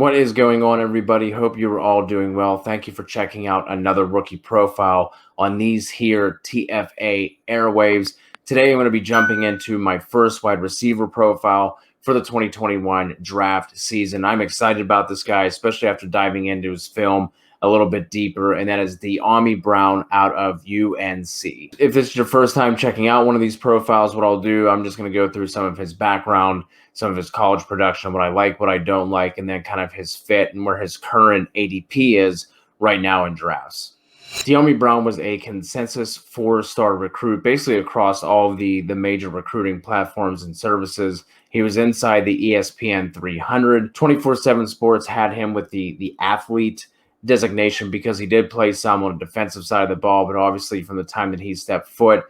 What is going on, everybody? Hope you are all doing well. Thank you for checking out another rookie profile on these here TFA airwaves. Today, I'm going to be jumping into my first wide receiver profile for the 2021 draft season. I'm excited about this guy, especially after diving into his film a little bit deeper, and that is Dyami Brown out of UNC. If it's your first time checking out one of these profiles, what I'll do, I'm just going to go through some of his background, some of his college production, what I like, what I don't like, and then kind of his fit and where his current ADP is right now in drafts. Dyami Brown was a consensus 4-star recruit, basically across all of the major recruiting platforms and services. He was inside the ESPN 300. 24/7 Sports had him with the athlete designation because he did play some on the defensive side of the ball, but obviously from the time that he stepped foot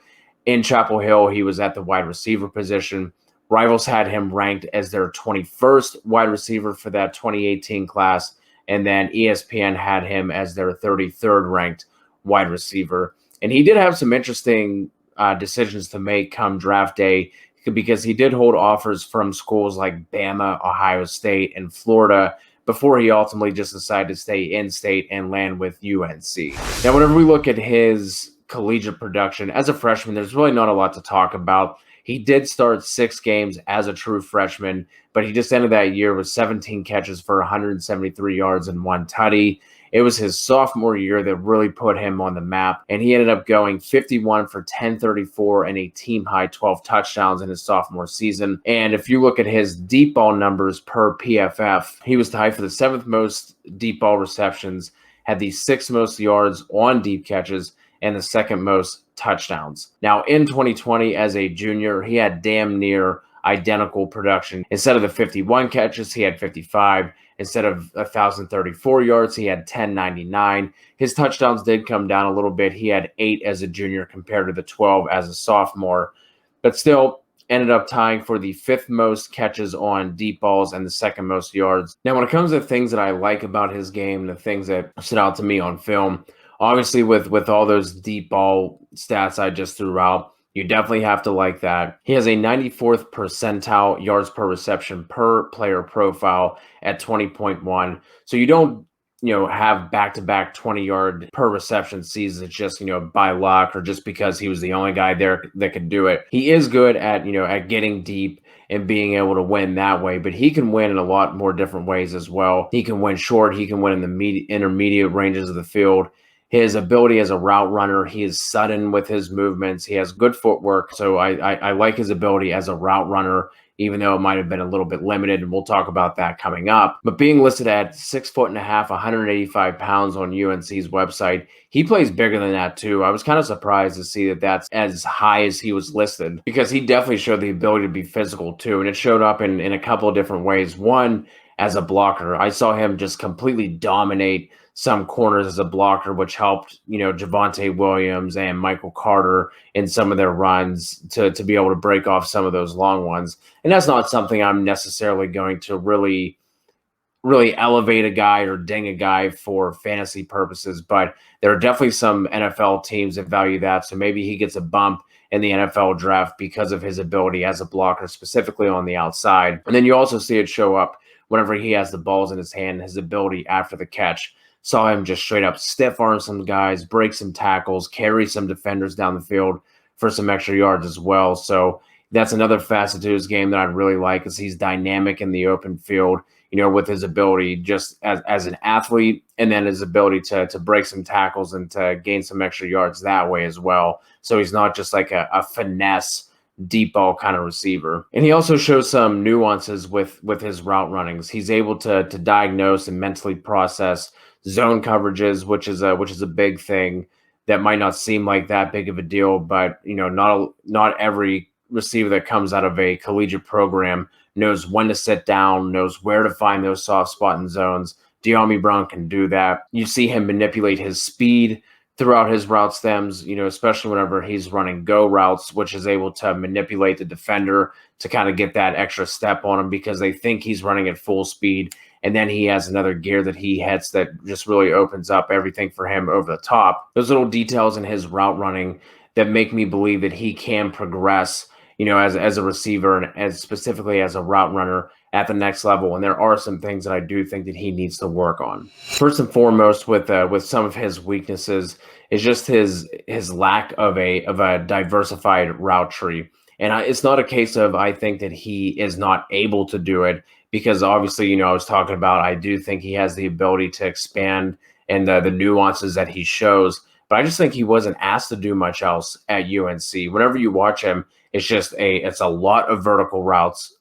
in Chapel Hill, he was at the wide receiver position. Rivals had him ranked as their 21st wide receiver for that 2018 class, and then ESPN had him as their 33rd ranked wide receiver. And he did have some interesting decisions to make come draft day because he did hold offers from schools like Bama, Ohio State, and Florida before he ultimately just decided to stay in state and land with UNC. Now, whenever we look at his collegiate production as a freshman, there's really not a lot to talk about. He did start 6 games as a true freshman, but he just ended that year with 17 catches for 173 yards and 1 tutty. It was his sophomore year that really put him on the map, and he ended up going 51 for 1034 and a team-high 12 touchdowns in his sophomore season. And if you look at his deep ball numbers per PFF, he was tied for the 7th most deep ball receptions, had the 6th most yards on deep catches, and the 2nd most touchdowns. Now, in 2020, as a junior, he had damn near identical production. Instead of the 51 catches, he had 55. Instead of 1,034 yards, he had 1,099. His touchdowns did come down a little bit. He had 8 as a junior compared to the 12 as a sophomore, but still ended up tying for the 5th most catches on deep balls and the 2nd most yards. Now, when it comes to things that I like about his game, the things that stood out to me on film, obviously with all those deep ball stats I just threw out, you definitely have to like that. He has a 94th percentile yards per reception per player profile at 20.1. So you don't, have back-to-back 20-yard per reception seasons just, by luck or just because he was the only guy there that could do it. He is good at, at getting deep and being able to win that way, but he can win in a lot more different ways as well. He can win short. He can win in the intermediate ranges of the field. His ability as a route runner, he is sudden with his movements. He has good footwork. So I like his ability as a route runner, even though it might have been a little bit limited. And we'll talk about that coming up. But being listed at 6'1.5", 185 pounds on UNC's website, he plays bigger than that too. I was kind of surprised to see that that's as high as he was listed because he definitely showed the ability to be physical too. And it showed up in a couple of different ways. One, as a blocker, I saw him just completely dominate some corners as a blocker, which helped, Javonte Williams and Michael Carter in some of their runs to be able to break off some of those long ones. And that's not something I'm necessarily going to really elevate a guy or ding a guy for fantasy purposes, but there are definitely some NFL teams that value that. So maybe he gets a bump in the NFL draft because of his ability as a blocker, specifically on the outside. And then you also see it show up whenever he has the balls in his hand, his ability after the catch. Saw him just straight up stiff arm some guys, break some tackles, carry some defenders down the field for some extra yards as well. So that's another facet to his game that I really like, is he's dynamic in the open field, with his ability just as an athlete, and then his ability to break some tackles and to gain some extra yards that way as well. So he's not just like a finesse deep ball kind of receiver. And he also shows some nuances with his route runnings. He's able to diagnose and mentally process zone coverages, which is a big thing that might not seem like that big of a deal, but not every receiver that comes out of a collegiate program knows when to sit down, knows where to find those soft spot in zones. Dyami Brown can do that. You see him manipulate his speed throughout his route stems, especially whenever he's running go routes, which is able to manipulate the defender to kind of get that extra step on him because they think he's running at full speed. And then he has another gear that he hits that just really opens up everything for him over the top. Those little details in his route running that make me believe that he can progress, as a receiver and as specifically as a route runner at the next level. And there are some things that I do think that he needs to work on. First and foremost, with some of his weaknesses, is just his lack of a diversified route tree. And it's not a case of I think that he is not able to do it, because obviously, I was talking about, I do think he has the ability to expand and the nuances that he shows. But I just think he wasn't asked to do much else at UNC. Whenever you watch him, it's a lot of vertical routes,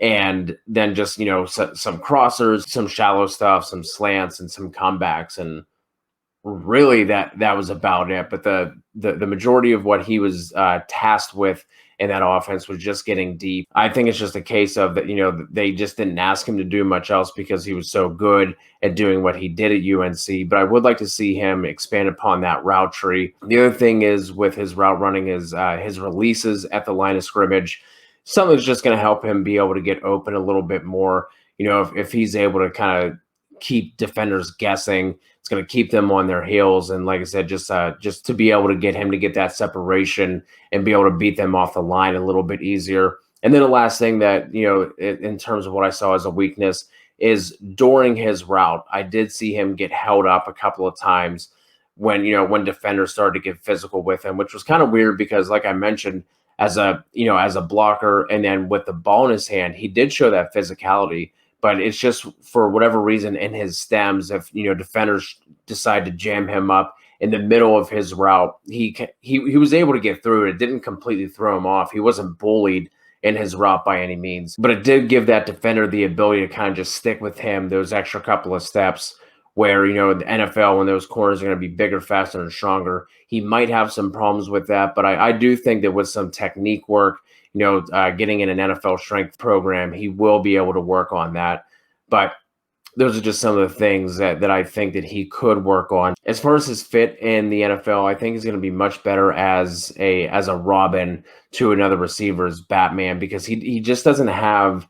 and then just some crossers, some shallow stuff, some slants, and some comebacks, and really that was about it. But the majority of what he was tasked with in that offense was just getting deep. I think it's just a case of that, they just didn't ask him to do much else because he was so good at doing what he did at UNC. But I would like to see him expand upon that route tree. The other thing is with his route running is his releases at the line of scrimmage. Something that's just going to help him be able to get open a little bit more. If he's able to kind of keep defenders guessing, it's going to keep them on their heels. And like I said, just to be able to get him to get that separation and be able to beat them off the line a little bit easier. And then the last thing that, in terms of what I saw as a weakness is during his route, I did see him get held up a couple of times when defenders started to get physical with him, which was kind of weird because, like I mentioned, as a blocker and then with the ball in his hand, he did show that physicality. But it's just for whatever reason in his stems, if defenders decide to jam him up in the middle of his route, he was able to get through it. It didn't completely throw him off. He wasn't bullied in his route by any means, but it did give that defender the ability to kind of just stick with him those extra couple of steps. Where in the NFL, when those corners are going to be bigger, faster, and stronger, he might have some problems with that. But I do think that with some technique work, getting in an NFL strength program, he will be able to work on that. But those are just some of the things that I think that he could work on. As far as his fit in the NFL, I think he's going to be much better as a Robin to another receiver's Batman, because he just doesn't have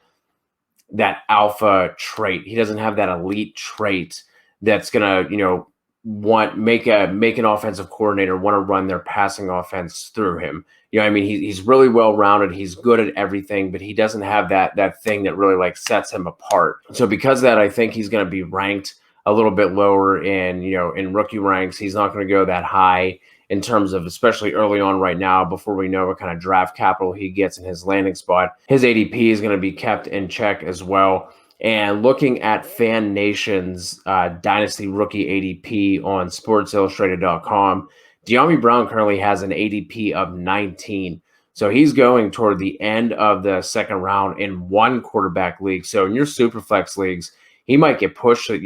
that alpha trait. He doesn't have that elite trait that's going to, make an offensive coordinator want to run their passing offense through him. He's really well-rounded. He's good at everything, but he doesn't have that thing that really sets him apart. So because of that, I think he's going to be ranked a little bit lower in rookie ranks. He's not going to go that high in terms of, especially early on right now, before we know what kind of draft capital he gets in his landing spot. His ADP is going to be kept in check as well. And looking at Fan Nation's Dynasty rookie ADP on SportsIllustrated.com, Dyami Brown currently has an ADP of 19. So he's going toward the end of the second round in one quarterback league. So in your Superflex leagues, he might get pushed to,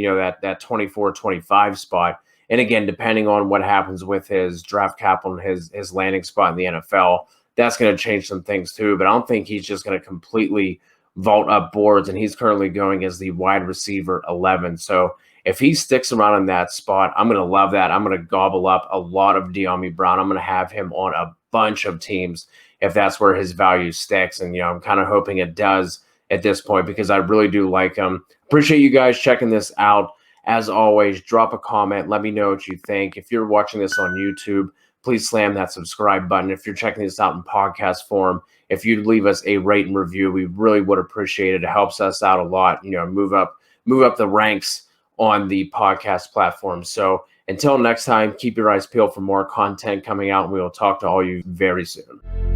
that 24-25 spot. And again, depending on what happens with his draft capital and his landing spot in the NFL, that's going to change some things too. But I don't think he's just going to completely vault up boards, and he's currently going as the wide receiver 11. So if he sticks around in that spot, I'm going to love that. I'm going to gobble up a lot of Dyami Brown. I'm going to have him on a bunch of teams if that's where his value sticks. And, I'm kind of hoping it does at this point because I really do like him. Appreciate you guys checking this out. As always, drop a comment. Let me know what you think. If you're watching this on YouTube, please slam that subscribe button. If you're checking this out in podcast form, if you'd leave us a rate and review, we really would appreciate it. It helps us out a lot, move up the ranks on the podcast platform. So until next time, keep your eyes peeled for more content coming out, and we will talk to all you very soon.